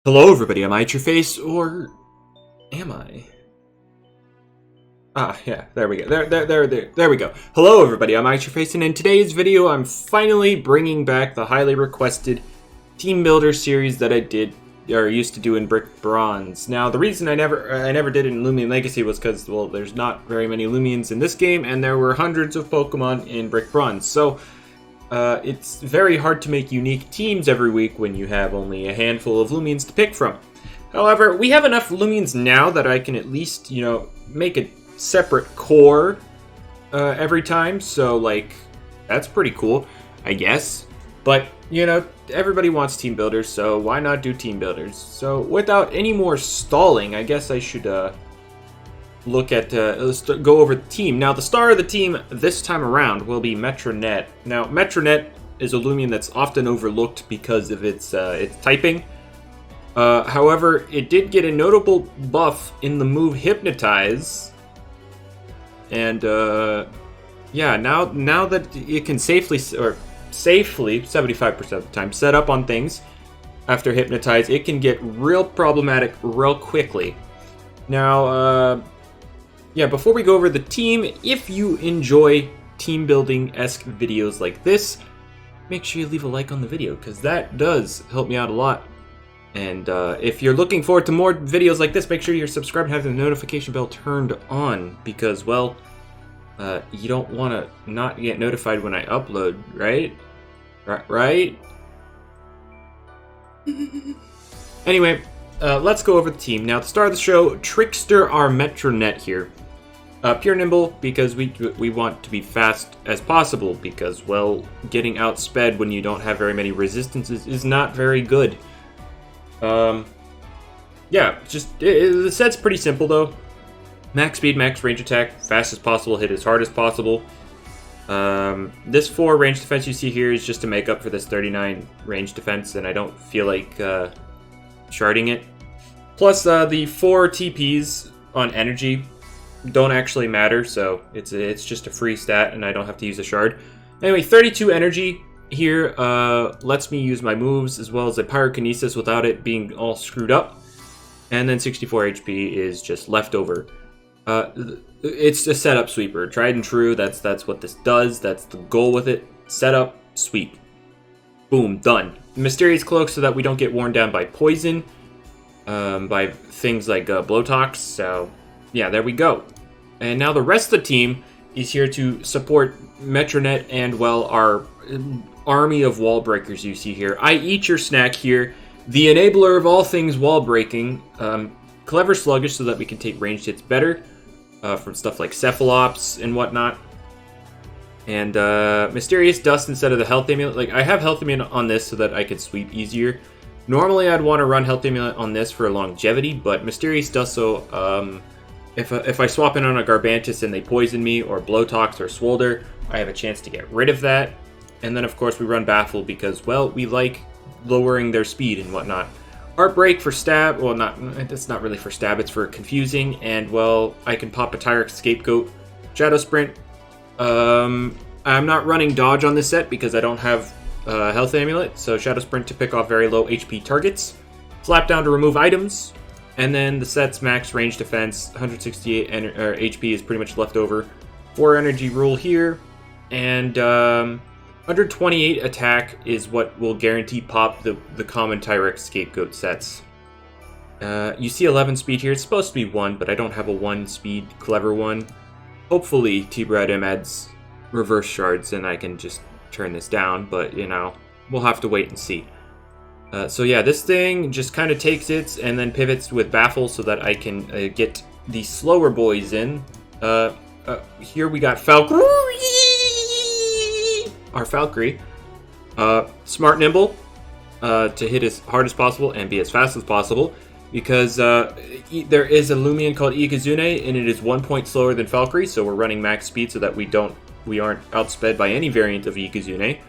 Hello everybody, am I at your face, or am I? Ah, yeah, there we go. There we go. Hello everybody, I'm at your face, and in today's video, I'm finally bringing back the highly requested team builder series that I did, or used to do in Brick Bronze. Now, the reason I never did it in Loomian Legacy was because, well, there's not very many Loomians in this game, and there were hundreds of Pokemon in Brick Bronze. So, it's very hard to make unique teams every week when you have only a handful of Loomians to pick from. However, we have enough Loomians now that I can at least, make a separate core every time. So, like, that's pretty cool, I guess. But, everybody wants team builders, so why not do team builders? So, without any more stalling, I guess I should look at, let's go over the team. Now, the star of the team this time around will be Metronet. Now, Metronet is a Loomian that's often overlooked because of its typing. However, it did get a notable buff in the move Hypnotize. And, yeah, now that it can safely 75% of the time, set up on things after Hypnotize, it can get real problematic real quickly. Now, yeah, before we go over the team, if you enjoy team building-esque videos like this, make sure you leave a like on the video, because that does help me out a lot. And if you're looking forward to more videos like this, make sure you're subscribed and have the notification bell turned on, because, well, you don't want to not get notified when I upload, right? Right? Anyway, let's go over the team. Now, the star of the show, TRICKSTER, our Metronet here. Pure nimble, because we want to be fast as possible, because, well, getting outsped when you don't have very many resistances is not very good. Yeah, the set's pretty simple, though. Max speed, max range attack, fast as possible, hit as hard as possible. This 4 range defense you see here is just to make up for this 39 range defense, and I don't feel like sharding it. Plus, the 4 TPs on energy don't actually matter, so it's just a free stat, and I don't have to use a shard. Anyway, 32 energy here lets me use my moves as well as a pyrokinesis without it being all screwed up. And then 64 HP is just leftover. It's a setup sweeper, tried and true. That's what this does. That's the goal with it. Setup, sweep. Boom, done. Mysterious cloak so that we don't get worn down by poison, by things like Blowtox. So yeah, there we go. And now the rest of the team is here to support Metronet and, well, our army of wall breakers you see here. I eat your snack here, the enabler of all things wall breaking. Clever Sluggish so that we can take ranged hits better from stuff like Cephalops and whatnot. And Mysterious Dust instead of the Health Amulet. Like, I have Health Amulet on this so that I could sweep easier. Normally I'd want to run Health Amulet on this for longevity, but Mysterious Dust so if I swap in on a Garbantis and they poison me, or Blowtox or Swolder, I have a chance to get rid of that. And then, of course, we run Baffle because, well, we like lowering their speed and whatnot. Heartbreak for stab. Well, that's not really for stab. It's for confusing. And, well, I can pop a Tyrek Scapegoat. Shadow Sprint. I'm not running Dodge on this set because I don't have Health Amulet. So Shadow Sprint to pick off very low HP targets. Slap down to remove items. And then the set's max range defense, 168 HP is pretty much left over. 4 energy rule here. And 128 attack is what will guarantee pop the common Tyrek Scapegoat sets. You see 11 speed here. It's supposed to be 1, but I don't have a 1 speed clever one. Hopefully T-Brad adds reverse shards and I can just turn this down, but, we'll have to wait and see. So yeah, this thing just kind of takes it and then pivots with Baffle so that I can get the slower boys in. Here we got Falco. Our Valkyrie. Smart Nimble to hit as hard as possible and be as fast as possible, because there is a Loomian called Ikazune and it is 1 point slower than Valkyrie, so we're running max speed so that we aren't outsped by any variant of Ikazune.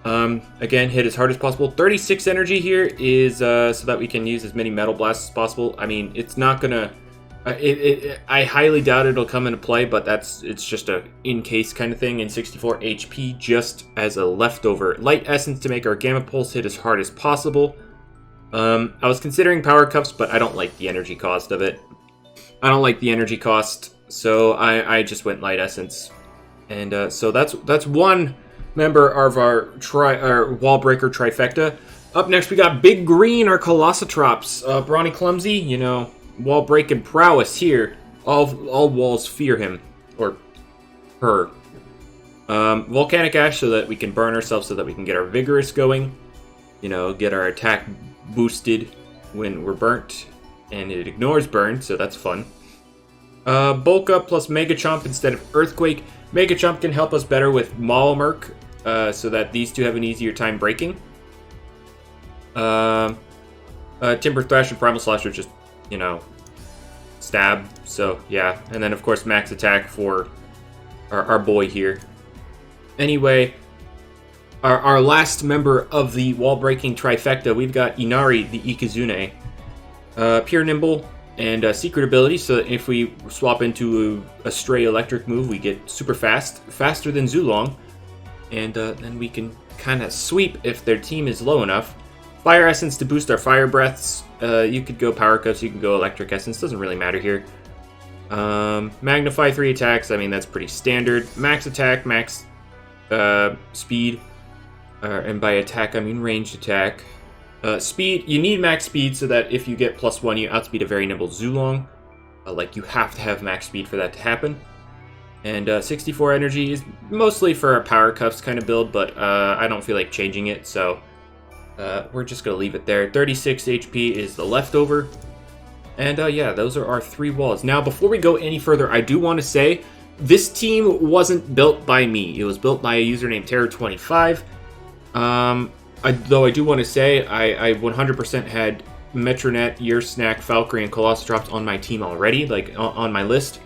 Again, hit as hard as possible. 36 energy here is so that we can use as many Metal Blasts as possible. I mean, it's not gonna... I highly doubt it'll come into play, but it's just a in-case kind of thing. And 64 HP just as a leftover. Light Essence to make our Gamma Pulse hit as hard as possible. I was considering Power Cups, but I don't like the energy cost of it. I don't like the energy cost, so I just went Light Essence. And so that's one member of our Wall Breaker trifecta. Up next, we got Big Green, our Colossatrops. Brawny Clumsy, you know, wall breaking prowess here. All walls fear him. Or her. Volcanic Ash so that we can burn ourselves so that we can get our Vigorous going. You know, get our attack boosted when we're burnt. And it ignores burn, so that's fun. Bulk Up plus Mega Chomp instead of Earthquake. Mega Chomp can help us better with Malamurk, so that these two have an easier time breaking. Timber Thrash and Primal Slash are just, you know, stab. So, yeah. And then, of course, Max Attack for our boy here. Anyway, our last member of the wall-breaking trifecta, we've got Inari, the Ikizune. Pure Nimble and Secret Ability, so that if we swap into a Stray Electric move, we get super fast, faster than Zulong. And then we can kind of sweep if their team is low enough. Fire Essence to boost our Fire Breaths. You could go Power Cuts, you can go Electric Essence, doesn't really matter here. Magnify 3 attacks, I mean, that's pretty standard. Max Attack, Max Speed. And by attack, I mean ranged attack. Speed, you need max speed so that if you get +1, you outspeed a very nimble Zulong. Like, you have to have max speed for that to happen. And 64 energy is mostly for a Power Cuffs kind of build, but I don't feel like changing it, so we're just going to leave it there. 36 HP is the leftover. And yeah, those are our 3 walls. Now, before we go any further, I do want to say, this team wasn't built by me. It was built by a user named Terror25. Though I do want to say, I 100% had Metronet, Your Snack, Valkyrie, and Colossatrops on my team already, like, on my list.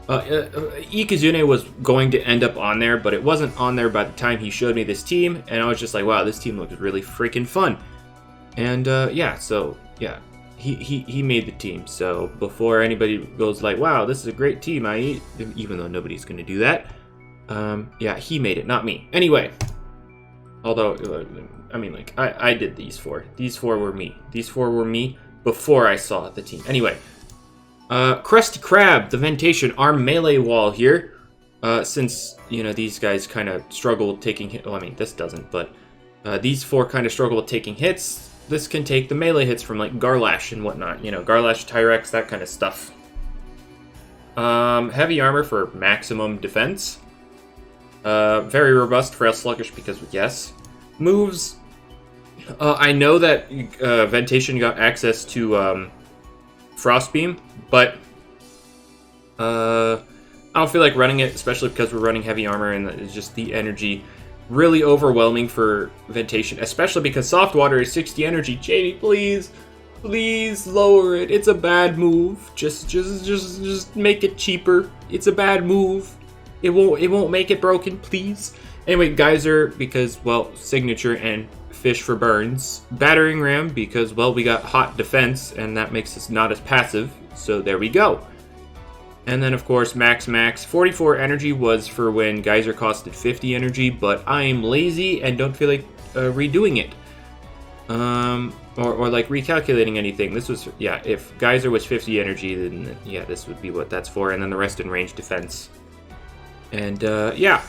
Ikizune was going to end up on there, but it wasn't on there by the time he showed me this team, and I was just like, wow, this team looks really freaking fun. And, yeah, so, yeah, he made the team, so before anybody goes like, wow, this is a great team, even though nobody's going to do that, yeah, he made it, not me. Anyway. Although, I mean, like, I did these 4. These 4 were me. These 4 were me before I saw the team. Anyway. Krusty Krab, the Ventation, our melee wall here. Since, you know, these guys kind of struggle with taking hits. Well, I mean, this doesn't, but these 4 kind of struggle with taking hits. This can take the melee hits from, like, Garlash and whatnot. You know, Garlash, Tyrex, that kind of stuff. Heavy armor for maximum defense. Very robust, frail, sluggish, because yes. Moves. I know that Ventation got access to Frostbeam, but I don't feel like running it, especially because we're running heavy armor and it's just the energy really overwhelming for Ventation, especially because Soft Water is 60 energy. Jamie, please lower it. It's a bad move. Just make it cheaper. It's a bad move. It won't make it broken, please. Anyway, Geyser, because, well, Signature and Fish for burns. Battering Ram, because, well, we got hot defense, and that makes us not as passive. So there we go. And then, of course, Max. 44 energy was for when Geyser costed 50 energy, but I am lazy and don't feel like redoing it. Or like recalculating anything. This was, yeah, if Geyser was 50 energy, then, yeah, this would be what that's for. And then the rest in range defense. And yeah,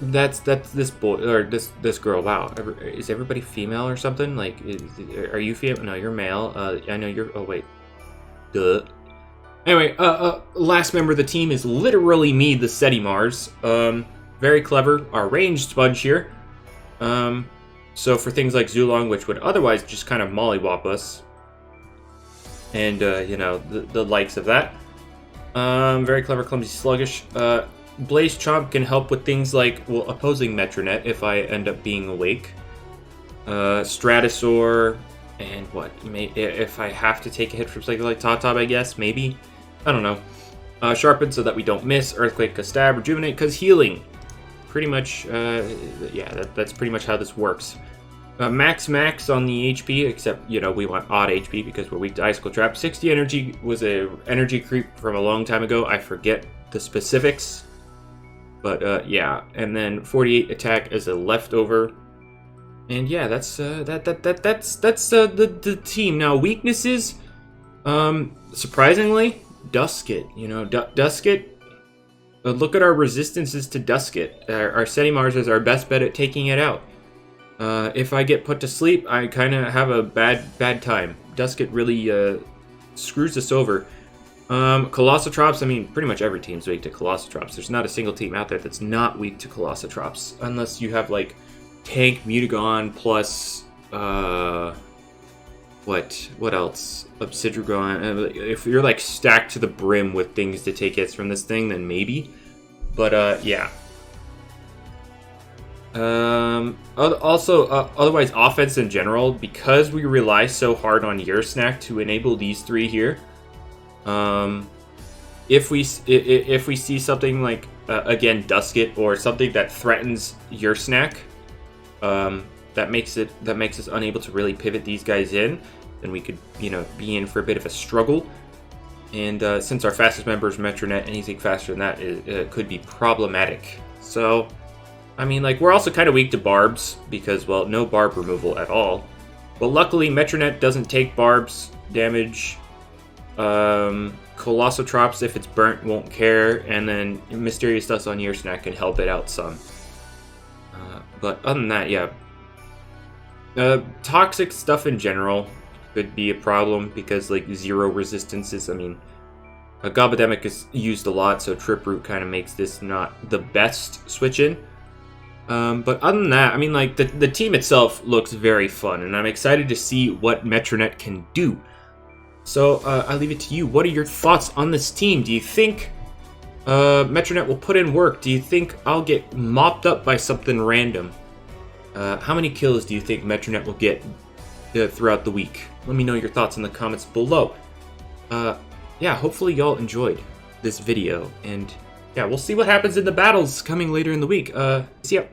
that's this boy or this girl. Wow, is everybody female or something? Like, are you female? No, you're male. I know you're. Oh wait, duh. Anyway, last member of the team is literally me, the Setimars. Very clever. Our ranged sponge here. So for things like Zulong, which would otherwise just kind of mollywop us, and you know the likes of that. Very clever, clumsy, sluggish. Blaze Chomp can help with things like, well, opposing Metronet if I end up being awake. Stratosaur, and what? If I have to take a hit from something like Tatab, I guess, maybe? I don't know. Sharpen so that we don't miss. Earthquake, cause stab. Rejuvenate, cause healing. Pretty much, yeah, that's pretty much how this works. Max on the HP, except, you know, we want odd HP because we're weak to Icicle Trap. 60 energy was a energy creep from a long time ago. I forget the specifics. But, yeah. And then 48 attack as a leftover. And yeah, that's the team. Now weaknesses, surprisingly, Dusket. You know, Dusket. Look at our resistances to Dusket. Our Setimars is our best bet at taking it out. If I get put to sleep, I kind of have a bad time. Dusket really screws us over. Colossatrops, I mean, pretty much every team's weak to Colossatrops. There's not a single team out there that's not weak to Colossatrops, unless you have like Tank Mutagon plus what else? Obsidian. If you're like stacked to the brim with things to take hits from this thing, then maybe. But yeah. Otherwise, offense in general, because we rely so hard on Snack to enable these three here. If we see something like again Dusket or something that threatens Snack, that makes us unable to really pivot these guys in, then we could, you know, be in for a bit of a struggle. And since our fastest member is Metronet, anything faster than that could be problematic. So, I mean, like, we're also kind of weak to barbs because, well, no barb removal at all. But luckily, Metronet doesn't take barbs damage. Colossatrops, if it's burnt, won't care, and then Mysterious Dust on Snack can help it out some. But other than that, yeah. Toxic stuff in general could be a problem because, like, zero resistances. I mean, Gobademic is used a lot, so Trip Root kind of makes this not the best switch in. But other than that, I mean, like, the team itself looks very fun, and I'm excited to see what Metronet can do. So, I leave it to you. What are your thoughts on this team? Do you think Metronet will put in work? Do you think I'll get mopped up by something random? How many kills do you think Metronet will get throughout the week? Let me know your thoughts in the comments below. Yeah, hopefully y'all enjoyed this video, and yeah, we'll see what happens in the battles coming later in the week. See ya.